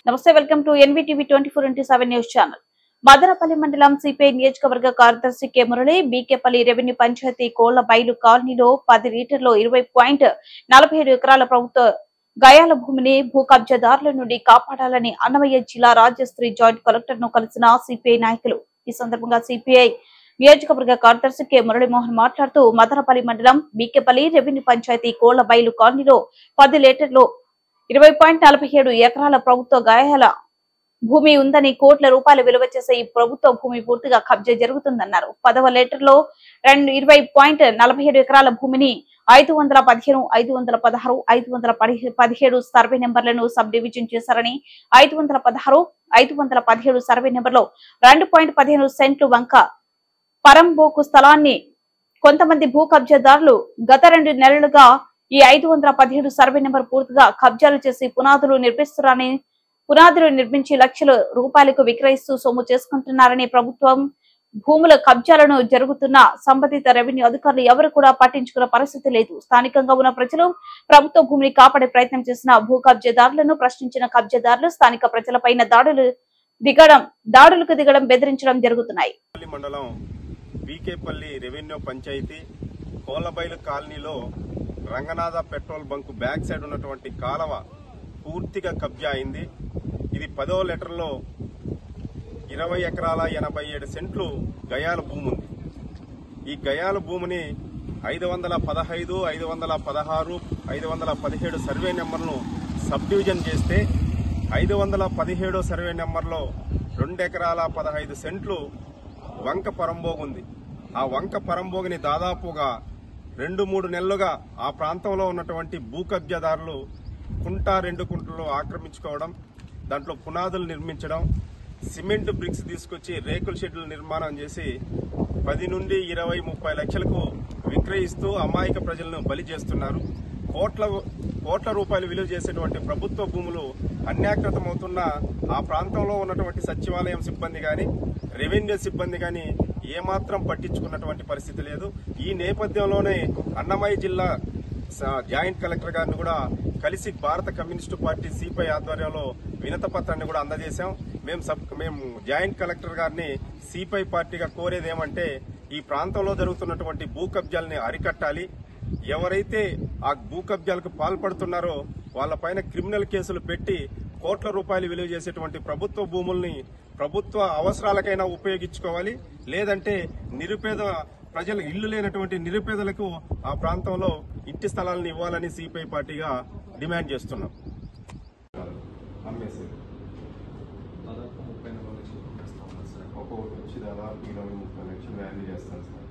నమస్తే, welcome to NVTV 24x7 news channel. Madanapalle మండలం CPI నియోజకవర్గ కార్యదర్శి కె మురళి బీకేపల్లి రెవెన్యూ పంచాయతీ కోళ్ల బయలు కాలనీలో 10 లీటర్లో 20.47 ఎకరాల ప్రభుత్వ గయాల భూమిని భూ కబ్జాదారుల నుండి కాపాడాలని అన్నమయ్య జిల్లా రాజశ్రీ జాయింట్ కలెక్టర్ ను కలిసిన సిపిఐ నాయకులు. ఈ సందర్భంగా సిపిఐ నియోజకవర్గ కార్యదర్శి కె మురళీమోహన్ మాట్లాడుతూ మదనపల్లి మండలం బీకేపల్లి రెవెన్యూ పంచాయతీ కోళ్ల బయలు కాలనీలో 10 లీటర్లో 20.47 ఎకరాల ప్రభుత్వ గాయాల భూమి ఉందని, కోట్ల రూపాయలు విలువ చేసే ఈ ప్రభుత్వ భూమి పూర్తిగా కబ్జా జరుగుతుందన్నారు. 10వ లీటర్లో 20.47 ఎకరాల భూమిని 515, 516, 517 సర్వే నెంబర్లను సబ్ డివిజన్ చేశారని, 516, 517 సర్వే నెంబర్లో 2.15 సెంట్లు వంక పరంబోకు స్థలాన్ని కొంతమంది భూ కబ్జాదారులు గత 2 నెలలుగా ఈ 517 సర్వే నెంబర్ పూర్తిగా కబ్జాలు చేసి పునాదులు నిర్మించి లక్షల రూపాయలకు విక్రయిస్తూ సొమ్ము చేసుకుంటున్నారని, ప్రభుత్వం భూముల కబ్జాలను జరుగుతున్న సంబంధిత రెవెన్యూ అధికారులు ఎవరు కూడా పట్టించుకున్న పరిస్థితి లేదు. స్థానికంగా ఉన్న ప్రజలు ప్రభుత్వ భూమిని కాపాడే ప్రయత్నం చేసిన భూ కబ్జాదారులను ప్రశ్నించిన కబ్జాదారులు స్థానిక ప్రజలపైన దాడులకు దిగడం బెదిరించడం జరుగుతున్నాయి. మండలం బీకేపల్లి రెవెన్యూ పంచాయతీ కోలబైలు కాలనీలో Ranganatha petrol bunk back side ఉన్నటువంటి కాలవ పూర్తిగా కబ్జా అయింది. ఇది 10వ లీటర్లో 20 ఎకరాల 87 సెంట్లు గయాల భూమి ఉంది. ఈ గయాల భూమిని 515, 516, 517 సర్వే నెంబర్ను సబ్ డివిజన్ చేస్తే 517 సర్వే నెంబర్లో 2 ఎకరాల 15 సెంట్లు వంక పరంబోగుంది. ఆ వంక పరంబోగిని దాదాపుగా 2-3 నెలలుగా ఆ ప్రాంతంలో ఉన్నటువంటి భూ కబ్జాదారులు కుంట 2 కుంటలు ఆక్రమించుకోవడం, దాంట్లో పునాదులు నిర్మించడం, సిమెంట్ బ్రిక్స్ తీసుకొచ్చి రేకుల షెడ్లు నిర్మాణం చేసి 10 నుండి 20-30 లక్షలకు విక్రయిస్తూ అమాయక ప్రజలను బలి చేస్తున్నారు. కోట్ల రూపాయలు విలువ చేసేటువంటి ప్రభుత్వ భూములు అన్యాకృతమవుతున్న ఆ ప్రాంతంలో ఉన్నటువంటి సచివాలయం సిబ్బంది గాని, రెవెన్యూ సిబ్బంది గాని ఏమాత్రం పట్టించుకున్నటువంటి పరిస్థితి లేదు. ఈ నేపథ్యంలోనే అన్నమయ్య జిల్లా జాయింట్ కలెక్టర్ గారిని కూడా కలిసి భారత కమ్యూనిస్టు పార్టీ సిపిఐ ఆధ్వర్యంలో వినతి పత్రాన్ని కూడా అందజేశాం. మేము జాయింట్ కలెక్టర్ గారిని సిపిఐ పార్టీగా కోరేది ఏమంటే, ఈ ప్రాంతంలో జరుగుతున్నటువంటి భూ కబ్జాలని అరికట్టాలి. ఎవరైతే ఆ భూ కబ్జాలకు పాల్పడుతున్నారో వాళ్ళపైన క్రిమినల్ కేసులు పెట్టి కోట్ల రూపాయలు విలువ చేసేటువంటి ప్రభుత్వ భూముల్ని ప్రభుత్వ అవసరాలకైనా ఉపయోగించుకోవాలి. లేదంటే నిరుపేద ప్రజలు ఇల్లు లేనటువంటి నిరుపేదలకు ఆ ప్రాంతంలో ఇంటి స్థలాలను ఇవ్వాలని సిపిఐ పార్టీగా డిమాండ్ చేస్తున్నాం. దాదాపు 30 లక్షలు ఒక్కొక్కటి వచ్చి దాదాపు 20-30 లక్షలు వాల్యూ చేస్తాను సార్.